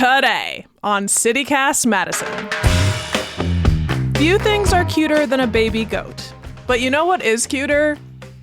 Today on CityCast Madison. Few things are cuter than a baby goat. But you know what is cuter?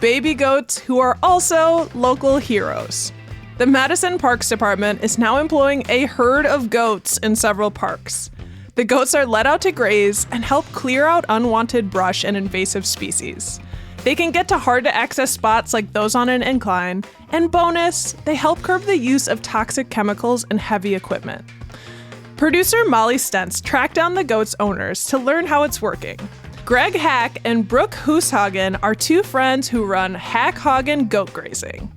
Baby goats who are also local heroes. The Madison Parks Department is now employing a herd of goats in several parks. The goats are let out to graze and help clear out unwanted brush and invasive species. They can get to hard-to-access spots like those on an incline, and bonus, they help curb the use of toxic chemicals and heavy equipment. Producer Molly Stentz tracked down the goats' owners to learn how it's working. Greg Hack and Brooke Hooshagen are two friends who run Hack-Hagen Goat Grazing.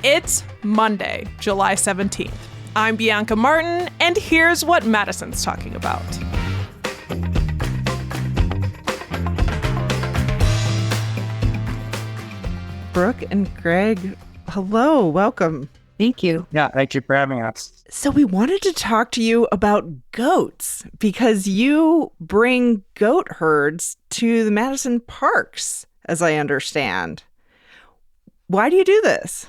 It's Monday, July 17th. I'm Bianca Martin, and here's what Madison's talking about. Brooke and Greg, hello, welcome. Thank you. Yeah, thank you for having us. So we wanted to talk to you about goats because you bring goat herds to the Madison parks, as I understand. Why do you do this?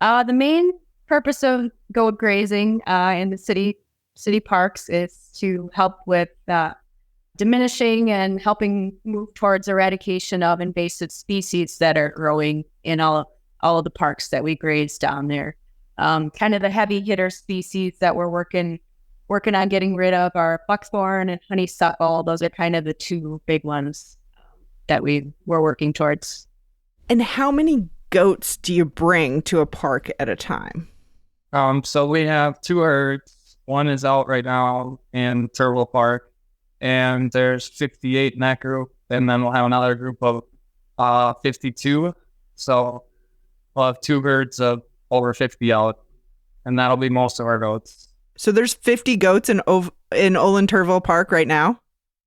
The main purpose of goat grazing in the city parks is to help with diminishing and helping move towards eradication of invasive species that are growing in all of the parks that we graze down there. Kind of the heavy hitter species that we're working on getting rid of are buckthorn and honeysuckle. Those are kind of the two big ones that we're working towards. And how many goats do you bring to a park at a time? So we have two herds. One is out right now in Turville Park, and there's 58 in that group. And then we'll have another group of 52. So we'll have two herds of over 50 out, and that'll be most of our goats. So there's 50 goats in Olin Turville Park right now?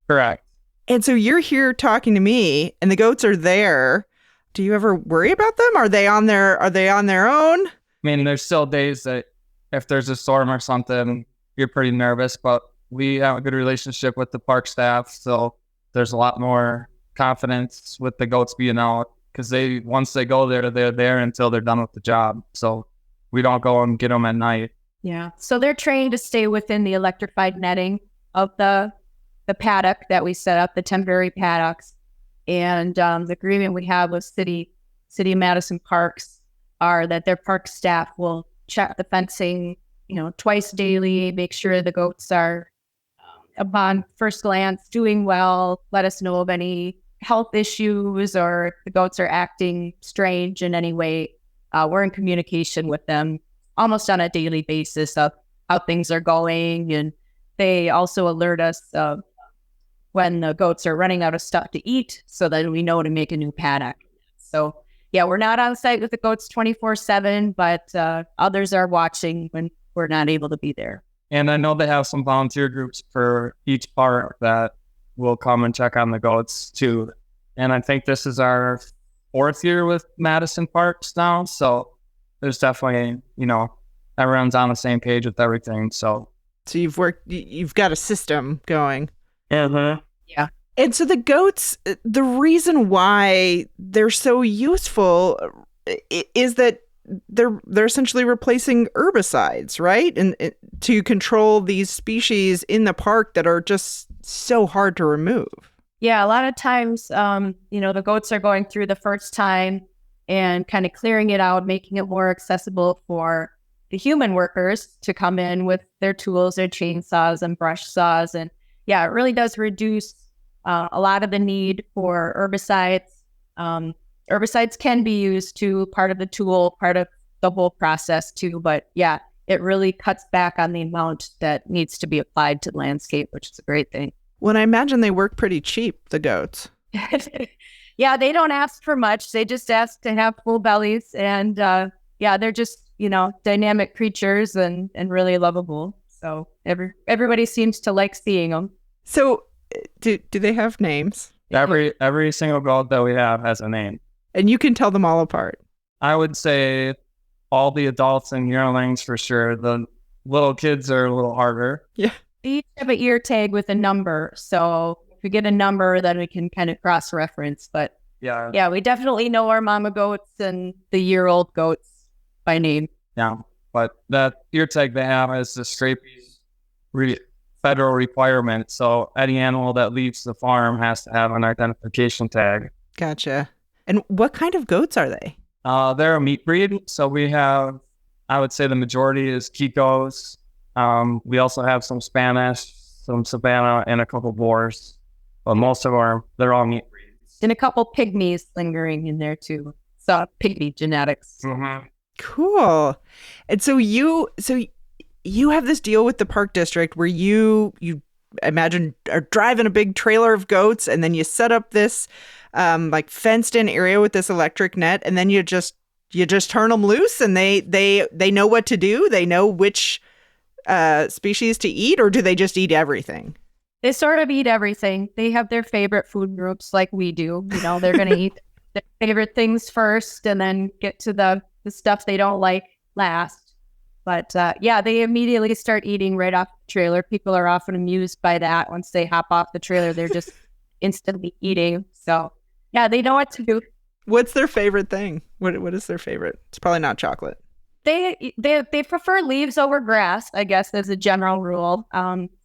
Correct. And so you're here talking to me, and the goats are there. Do you ever worry about them? Are they on their own? I mean, there's still days that if there's a storm or something, you're pretty nervous, but we have a good relationship with the park staff, so there's a lot more confidence with the goats being out, because once they go there, they're there until they're done with the job. So we don't go and get them at night. Yeah. So they're trained to stay within the electrified netting of the paddock that we set up, the temporary paddocks. And the agreement we have with City Madison Parks are that their park staff will check the fencing, twice daily, make sure the goats are upon first glance doing well, let us know of any health issues or if the goats are acting strange in any way. We're in communication with them almost on a daily basis of how things are going. And they also alert us of when the goats are running out of stuff to eat so that we know to make a new paddock. So yeah, we're not on site with the goats 24/7, but others are watching when we're not able to be there. And I know they have some volunteer groups for each park that will come and check on the goats too. And I think this is our 4th year with Madison Parks now. So there's definitely, everyone's on the same page with everything. So you've got a system going. Mm-hmm. Yeah. And so the goats, the reason why they're so useful is that they're essentially replacing herbicides, right? And to control these species in the park that are just so hard to remove. Yeah, a lot of times, the goats are going through the first time and kind of clearing it out, making it more accessible for the human workers to come in with their tools, their chainsaws and brush saws. And yeah, it really does reduce a lot of the need for herbicides. Herbicides can be used to part of the tool, part of the whole process too. But yeah, it really cuts back on the amount that needs to be applied to the landscape, which is a great thing. Well, I imagine they work pretty cheap, the goats. Yeah, they don't ask for much. They just ask to have full bellies. And they're just, dynamic creatures and really lovable. So everybody seems to like seeing them. So do they have names? Every single goat that we have has a name. And you can tell them all apart. I would say all the adults and yearlings for sure. The little kids are a little harder. Yeah. They each have an ear tag with a number. So if we get a number, then we can kind of cross-reference. But yeah, we definitely know our mama goats and the year-old goats by name. Yeah, but that ear tag they have is the scrapies federal requirement. So any animal that leaves the farm has to have an identification tag. Gotcha. And what kind of goats are they? They're a meat breed. So we have, I would say the majority is Kikos. We also have some Spanish, some Savannah, and a couple boars. But most of they're all meat breeds. And a couple pygmies lingering in there too. So pygmy genetics. Mm-hmm. Cool. And so you have this deal with the park district where you imagine are driving a big trailer of goats, and then you set up this like fenced in area with this electric net, and then you just turn them loose, and they know what to do. They know which species to eat, or do they just eat everything? They sort of eat everything. They have their favorite food groups like we do. You know, they're going to eat their favorite things first and then get to the stuff they don't like last. But yeah, they immediately start eating right off the trailer. People are often amused by that. Once they hop off the trailer, they're just instantly eating. So yeah, they know what to do. What's their favorite thing? What is their favorite? It's probably not chocolate. They prefer leaves over grass, I guess, as a general rule.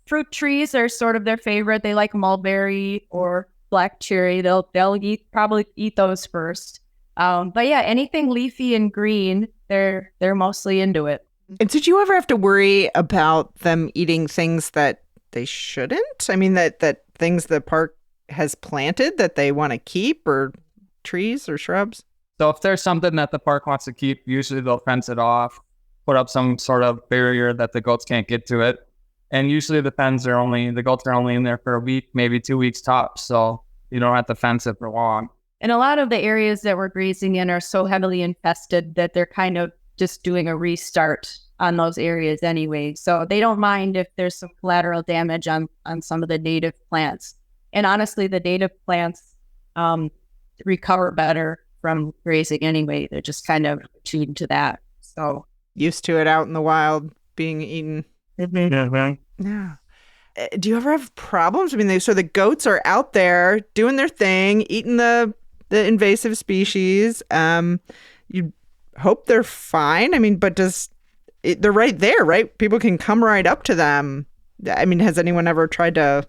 Fruit trees are sort of their favorite. They like mulberry or black cherry. They'll probably eat those first. But yeah, anything leafy and green, they're mostly into it. And did you ever have to worry about them eating things that they shouldn't? I mean, that things the park has planted that they want to keep, or trees or shrubs? So if there's something that the park wants to keep, usually they'll fence it off, put up some sort of barrier that the goats can't get to it. And usually the goats are only in there for a week, maybe 2 weeks tops. So you don't have to fence it for long. And a lot of the areas that we're grazing in are so heavily infested that they're kind of just doing a restart on those areas anyway. So they don't mind if there's some collateral damage on some of the native plants. And honestly, the native plants recover better from grazing anyway. They're just kind of tuned to that. So used to it out in the wild being eaten. Yeah. Do you ever have problems? I mean, so the goats are out there doing their thing, eating the invasive species. You hope they're fine. I mean, but they're right there, right? People can come right up to them. I mean, has anyone ever tried to,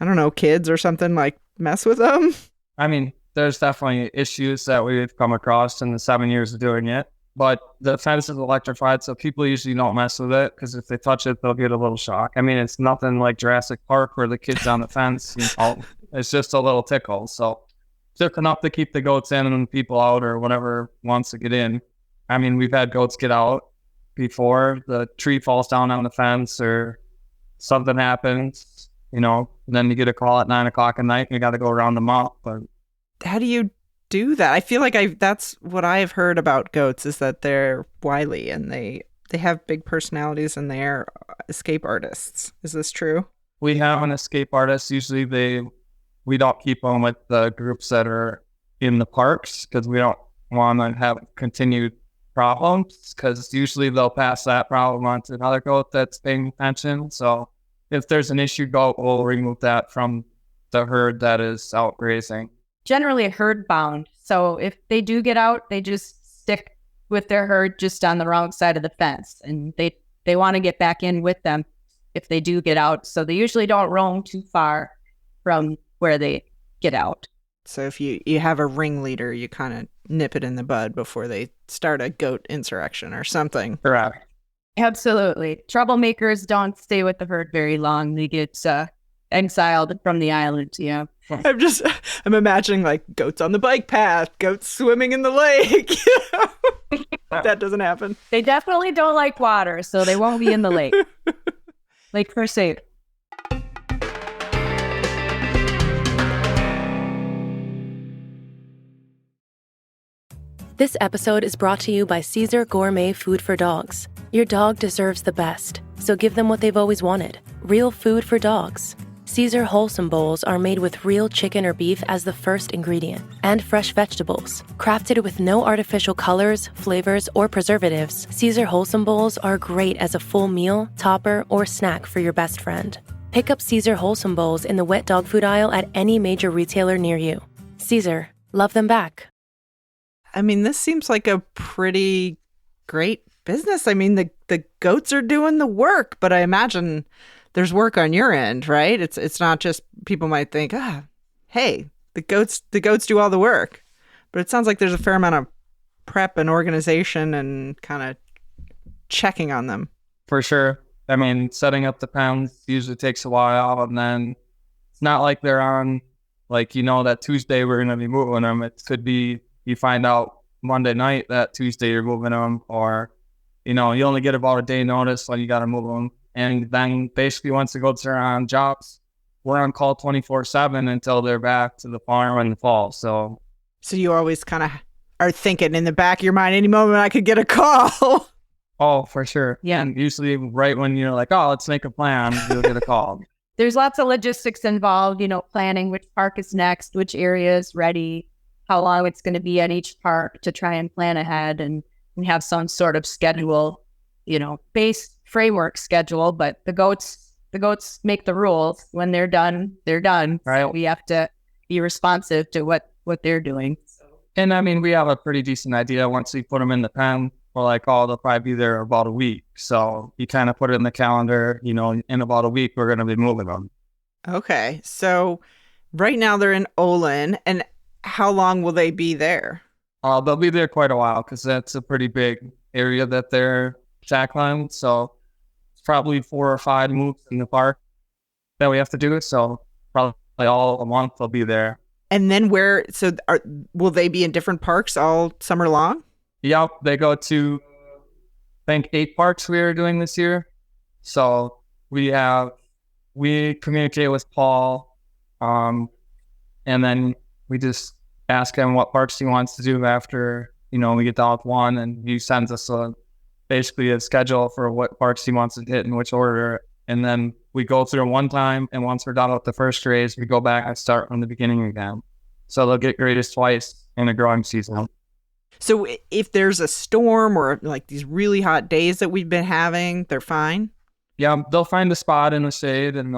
I don't know, kids or something, like mess with them? I mean, there's definitely issues that we've come across in the 7 years of doing it. But the fence is electrified, so people usually don't mess with it, because if they touch it, they'll get a little shock. I mean, it's nothing like Jurassic Park where the kid's on the fence. It's just a little tickle. So just enough to keep the goats in and people out, or whatever wants to get in. I mean, we've had goats get out before. The tree falls down on the fence or something happens, and then you get a call at 9 o'clock at night and you got to go round them up. But how do you do that? I feel like that's what I've heard about goats, is that they're wily and they have big personalities and they are escape artists. Is this true? We have an escape artist. Usually we don't keep them with the groups that are in the parks, because we don't want to have continued problems, because usually they'll pass that problem on to another goat that's paying attention. So if there's an issue goat, we'll remove that from the herd that is out grazing. Generally herd bound. So if they do get out, they just stick with their herd just on the wrong side of the fence, and they want to get back in with them if they do get out. So they usually don't roam too far from where they get out. So if you have a ringleader, you kind of nip it in the bud before they start a goat insurrection or something. Correct. Absolutely. Troublemakers don't stay with the herd very long. They get exiled from the island. Yeah. I'm imagining like goats on the bike path, goats swimming in the lake. That doesn't happen. They definitely don't like water, so they won't be in the lake. Lake for safe. This episode is brought to you by Caesar Gourmet Food for Dogs. Your dog deserves the best, so give them what they've always wanted. Real food for dogs. Caesar Wholesome Bowls are made with real chicken or beef as the first ingredient, and fresh vegetables. Crafted with no artificial colors, flavors, or preservatives, Caesar Wholesome Bowls are great as a full meal, topper, or snack for your best friend. Pick up Caesar Wholesome Bowls in the wet dog food aisle at any major retailer near you. Caesar, love them back. I mean, this seems like a pretty great business. I mean, the goats are doing the work, but I imagine there's work on your end, right? It's not just people might think, hey, the goats do all the work. But it sounds like there's a fair amount of prep and organization and kind of checking on them. For sure. I mean, setting up the pens usually takes a while, and then it's not like they're on, like, that Tuesday we're going to be moving them. It could be you find out Monday night that Tuesday you're moving them, or, you only get about a day notice when you got to move them. And then basically once the goats are on jobs, we're on call 24/7 until they're back to the farm in the fall. So you always kind of are thinking in the back of your mind, any moment I could get a call. Oh, for sure. Yeah. And usually right when you're like, oh, let's make a plan, you'll get a call. There's lots of logistics involved, planning which park is next, which area is ready, how long it's going to be at each park to try and plan ahead and have some sort of schedule, base framework schedule. But the goats make the rules. When they're done, they're done. Right. So we have to be responsive to what they're doing. And I mean, we have a pretty decent idea once we put them in the pen. We're like, oh, they'll probably be there about a week. So you kind of put it in the calendar, in about a week, we're going to be moving them. Okay. So right now they're in Olin. And how long will they be there? They'll be there quite a while because that's a pretty big area that they're tackling. So it's probably 4 or 5 moves in the park that we have to do. So probably all a month they'll be there. And then will they be in different parks all summer long? Yep, they go to, I think, 8 parks we are doing this year. So we communicate with Paul, and then we just ask him what parks he wants to do after, we get done with one, and he sends us basically a schedule for what parks he wants to hit in which order. And then we go through them one time, and once we're done with the first grades, we go back and start from the beginning again. So they'll get graded twice in a growing season. So if there's a storm or like these really hot days that we've been having, they're fine? Yeah, they'll find a spot in the shade and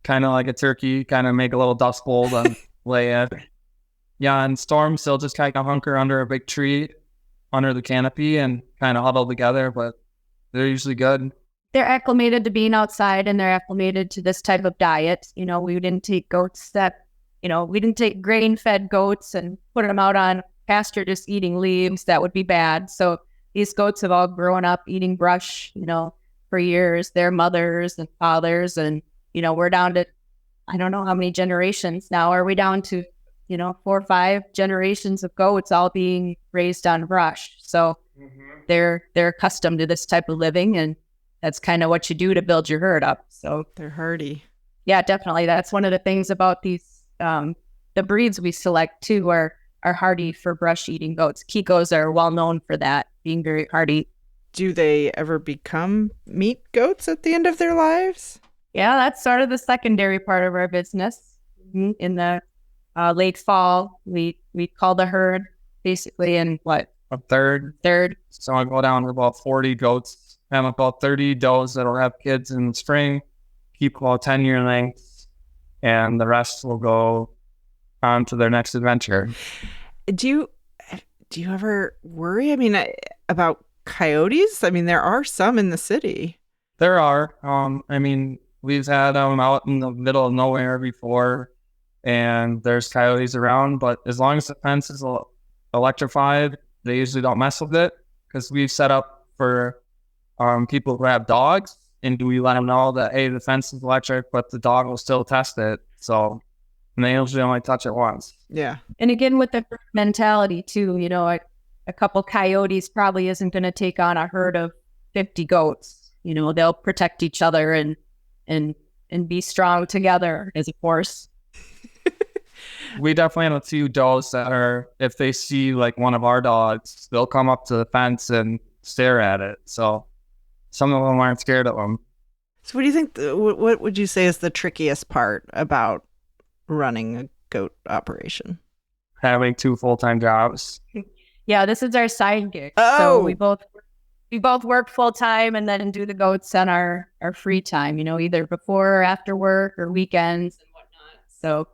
kind of like a turkey, kind of make a little dust bowl and lay in. Yeah, and storms, they'll just kind of hunker under a big tree, under the canopy, and kind of huddle together, but they're usually good. They're acclimated to being outside, and they're acclimated to this type of diet. We didn't take goats we didn't take grain-fed goats and put them out on pasture just eating leaves. That would be bad. So these goats have all grown up eating brush, for years. Their mothers and fathers, and, we're down to, I don't know how many generations now. Are we down to, 4 or 5 generations of goats all being raised on brush? So they're accustomed to this type of living, and that's kind of what you do to build your herd up. So they're hardy. Yeah, definitely. That's one of the things about these, the breeds we select too are hardy for brush eating goats. Kikos are well known for that, being very hardy. Do they ever become meat goats at the end of their lives? Yeah, that's sort of the secondary part of our business. In the late fall, we call the herd basically in what? A third. So I go down to about 40 goats, and about 30 does that'll have kids in the spring, keep about 10-year lengths, and the rest will go on to their next adventure. Do you ever worry? About coyotes? There are some in the city. There are. We've had them out in the middle of nowhere before, and there's coyotes around. But as long as the fence is electrified, they usually don't mess with it, because we've set up for people who have dogs, and we let them know that, hey, the fence is electric, but the dog will still test it. So, and they usually only touch it once. Yeah. And again, with the mentality too, a couple coyotes probably isn't going to take on a herd of 50 goats. They'll protect each other and be strong together as a force. We definitely have a few does that are, if they see like one of our dogs, they'll come up to the fence and stare at it. So some of them aren't scared of them. So what do you think, what would you say is the trickiest part about running a goat operation? Having 2 full-time jobs. Yeah, this is our side gig. Oh. So we both work full-time and then do the goats on our free time, either before or after work or weekends and whatnot. So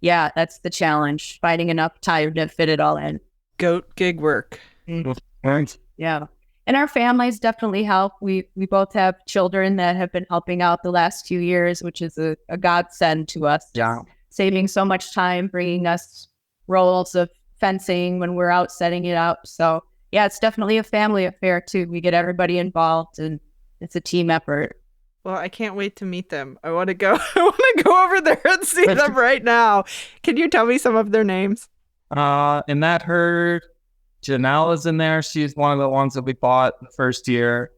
yeah, that's the challenge, finding enough time to fit it all in. Goat gig work. Right. Yeah. And our families definitely help. We both have children that have been helping out the last few years, which is a godsend to us. Yeah. Saving so much time, bringing us rolls of fencing when we're out setting it up. So yeah, it's definitely a family affair too. We get everybody involved and it's a team effort. Well, I can't wait to meet them. I want to go. I want to go over there and see them right now. Can you tell me some of their names? In that herd, Janelle is in there. She's one of the ones that we bought the first year.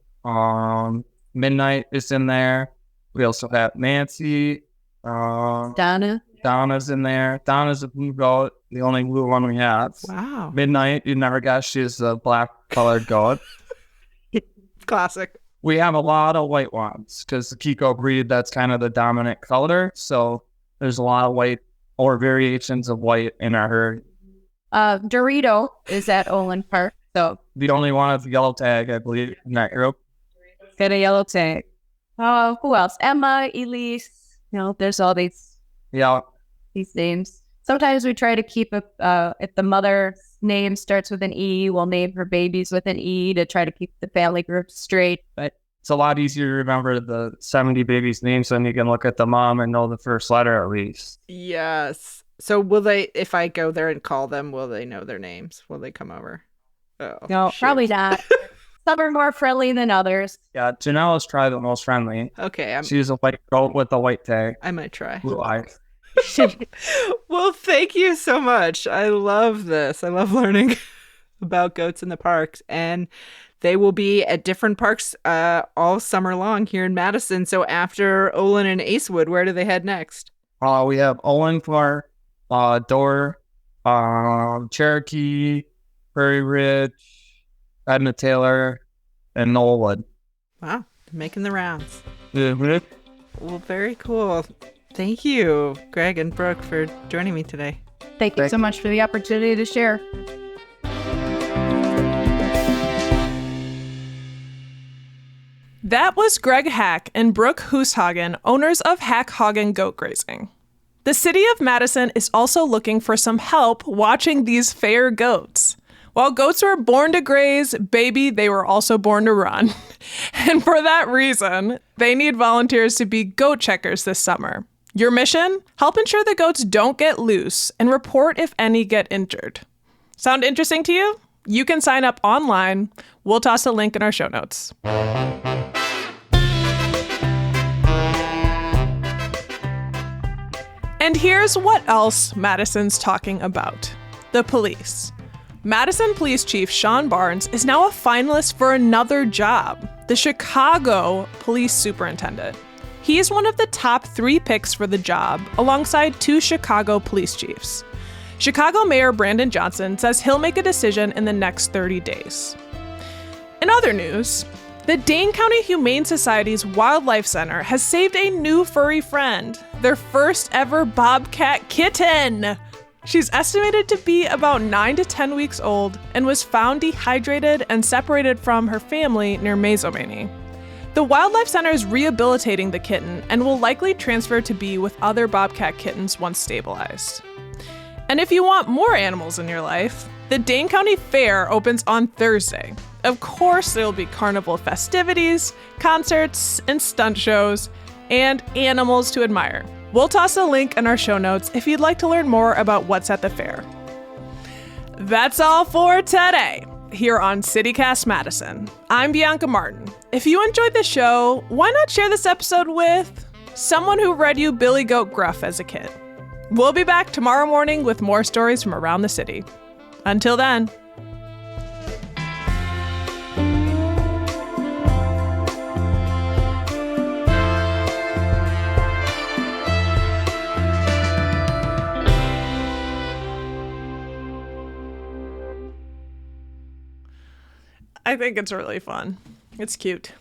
Midnight is in there. We also have Nancy. Donna. Donna's in there. Donna's a blue goat, the only blue one we have. Wow. Midnight, you never guessed she's a black colored goat. Classic. We have a lot of white ones because the Kiko breed, that's kind of the dominant color. So there's a lot of white or variations of white in our herd. Dorito is at Olin Park. So The only one with the yellow tag, I believe, in that group. get a yellow tag. Who else? Emma, Elise. There's all these names. Sometimes we try to keep it, if the mother's name starts with an E, we'll name her babies with an E to try to keep the family group straight. But It's a lot easier to remember the 70 babies' names when you can look at the mom and know the first letter at least. Yes. So will they, if I go there and call them, will they know their names? Will they come over? Oh, no, shoot. probably not. Some are more friendly than others. Yeah, Janelle is probably the most friendly. Okay. She's a white goat with a white tag. I might try. Blue eyes. Well, thank you so much. I love this. I love learning about goats in the parks. And they will be at different parks all summer long here in Madison. So after Olin and Acewood, where do they head next? We have Olin Park, Door, Cherokee, Prairie Ridge, Edna Taylor, and Knollwood. Wow. Making the rounds. Mhm. Well, very cool. Thank you, Greg and Brooke, for joining me today. Thank you so much for the opportunity to share. That was Greg Hack and Brooke Hooshagen, owners of Hack Hagen Goat Grazing. The city of Madison is also looking for some help watching these fair goats. While goats were born to graze, baby, they were also born to run. And for that reason, they need volunteers to be goat checkers this summer. Your mission? Help ensure the goats don't get loose and report if any get injured. Sound interesting to you? You can sign up online. We'll toss a link in our show notes. And here's what else Madison's talking about. The police. Madison Police Chief Sean Barnes is now a finalist for another job, the Chicago Police Superintendent. He is one of the top 3 picks for the job, alongside 2 Chicago police chiefs. Chicago Mayor Brandon Johnson says he'll make a decision in the next 30 days. In other news, the Dane County Humane Society's Wildlife Center has saved a new furry friend, their first ever bobcat kitten. She's estimated to be about 9 to 10 weeks old and was found dehydrated and separated from her family near Mazomanie. The Wildlife Center is rehabilitating the kitten and will likely transfer to be with other bobcat kittens once stabilized. And if you want more animals in your life, the Dane County Fair opens on Thursday. Of course, there will be carnival festivities, concerts, and stunt shows, and animals to admire. We'll toss a link in our show notes if you'd like to learn more about what's at the fair. That's all for today here on CityCast Madison. I'm Bianca Martin. If you enjoyed the show, why not share this episode with someone who read you Billy Goat Gruff as a kid? We'll be back tomorrow morning with more stories from around the city. Until then. I think it's really fun. It's cute.